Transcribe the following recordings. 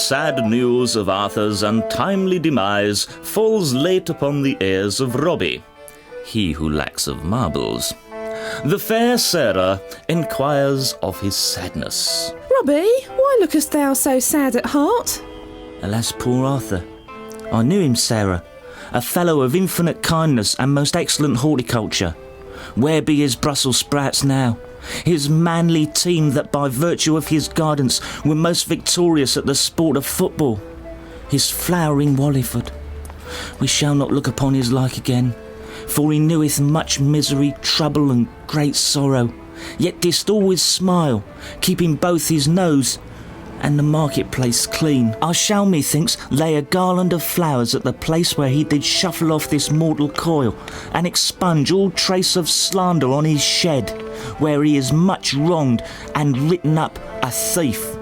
sad news of Arthur's untimely demise falls late upon the ears of Robbie, he who lacks of marbles. The fair Sarah inquires of his sadness. Robbie, why lookest thou so sad at heart? Alas, poor Arthur. I knew him, Sarah, a fellow of infinite kindness and most excellent horticulture. Where be his Brussels sprouts now? His manly team that by virtue of his guidance were most victorious at the sport of football. His flowering Wallyford. We shall not look upon his like again, for he kneweth much misery, trouble and great sorrow, yet didst always smile, keeping both his nose and the marketplace clean. I shall, methinks, lay a garland of flowers at the place where he did shuffle off this mortal coil, and expunge all trace of slander on his shed, where he is much wronged and written up a thief.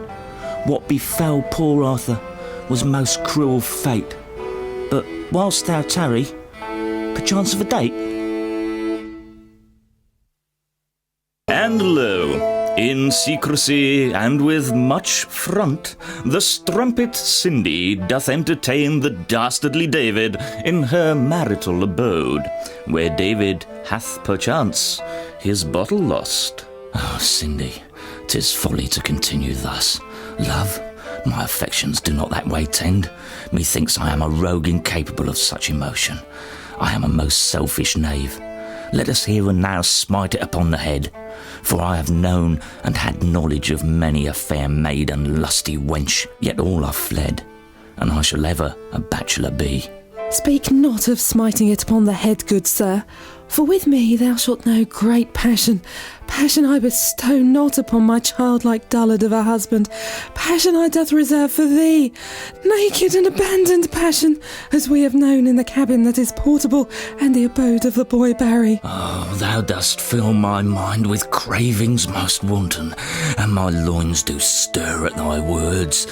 What befell poor Arthur was most cruel fate. But whilst thou tarry, perchance of a date? And lo, in secrecy and with much front, the strumpet Cindy doth entertain the dastardly David in her marital abode, where David hath perchance his bottle lost. Oh, Cindy, 'tis folly to continue thus. Love, my affections do not that way tend. Methinks I am a rogue incapable of such emotion. I am a most selfish knave. Let us here and now smite it upon the head. For I have known and had knowledge of many a fair maid and lusty wench, yet all are fled, and I shall ever a bachelor be. Speak not of smiting it upon the head, good sir, for with me thou shalt know great passion. Passion I bestow not upon my childlike dullard of a husband. Passion I doth reserve for thee. Naked and abandoned passion, as we have known in the cabin that is portable and the abode of the boy Barry. Oh, thou dost fill my mind with cravings most wanton, and my loins do stir at thy words.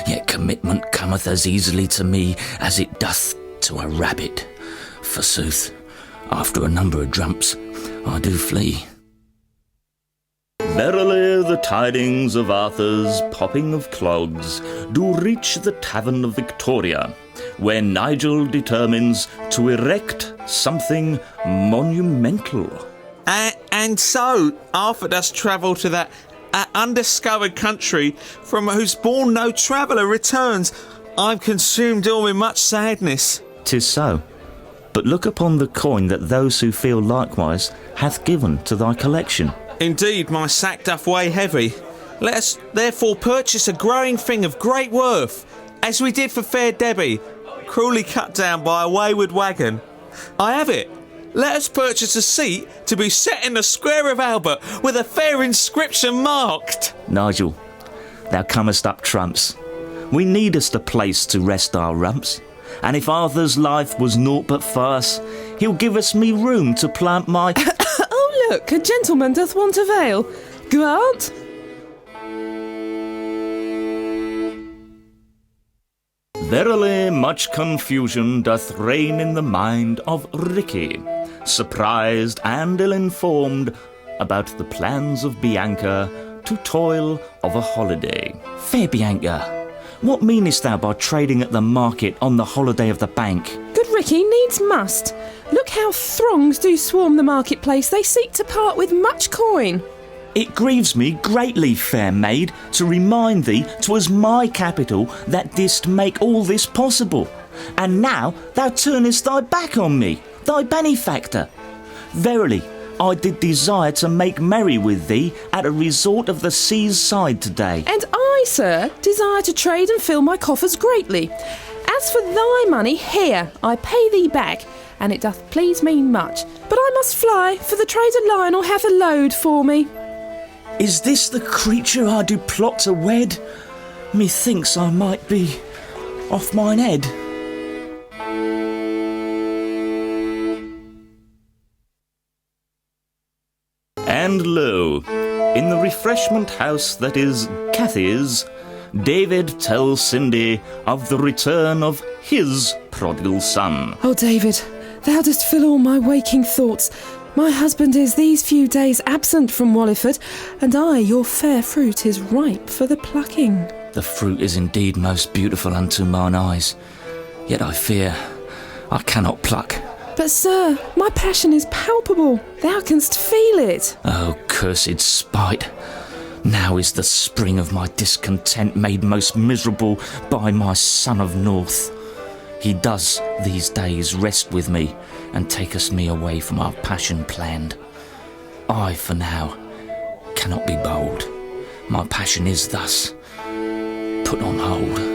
Yet commitment cometh as easily to me as it doth to a rabbit. Forsooth, after a number of drumps, I do flee. Verily the tidings of Arthur's popping of clogs do reach the tavern of Victoria, where Nigel determines to erect something monumental. And so Arthur does travel to that undiscovered country from whose bourne no traveller returns. I'm consumed all with much sadness. 'Tis so. But look upon the coin that those who feel likewise hath given to thy collection. Indeed, my sack doth weigh heavy. Let us therefore purchase a growing thing of great worth, as we did for fair Debbie, cruelly cut down by a wayward wagon. I have it. Let us purchase a seat to be set in the square of Albert with a fair inscription marked. Nigel, thou comest up trumps. We needest a place to rest our rumps. And if Arthur's life was naught but farce, he'll give us me room to plant my... Oh, look, a gentleman doth want a veil. Grant? Verily much confusion doth reign in the mind of Ricky, surprised and ill-informed about the plans of Bianca to toil of a holiday. Fair Bianca, what meanest thou by trading at the market on the holiday of the bank? Good Ricky, needs must. Look how throngs do swarm the marketplace. They seek to part with much coin. It grieves me greatly, fair maid, to remind thee 'twas my capital that didst make all this possible. And now thou turnest thy back on me, thy benefactor. Verily, I did desire to make merry with thee at a resort of the sea's side today. And I, sir, desire to trade and fill my coffers greatly. As for thy money, here, I pay thee back, and it doth please me much. But I must fly, for the trader Lionel hath a load for me. Is this the creature I do plot to wed? Methinks I might be off mine head. And lo, in the refreshment house that is Cathy's, David tells Cindy of the return of his prodigal son. Oh, David, thou dost fill all my waking thoughts. My husband is these few days absent from Wallyford, and I, your fair fruit, is ripe for the plucking. The fruit is indeed most beautiful unto mine eyes, yet I fear I cannot pluck. But, sir, my passion is palpable. Thou canst feel it. Oh, cursed spite! Now is the spring of my discontent made most miserable by my son of North. He does these days rest with me and taketh me away from our passion planned. I, for now, cannot be bold. My passion is thus put on hold.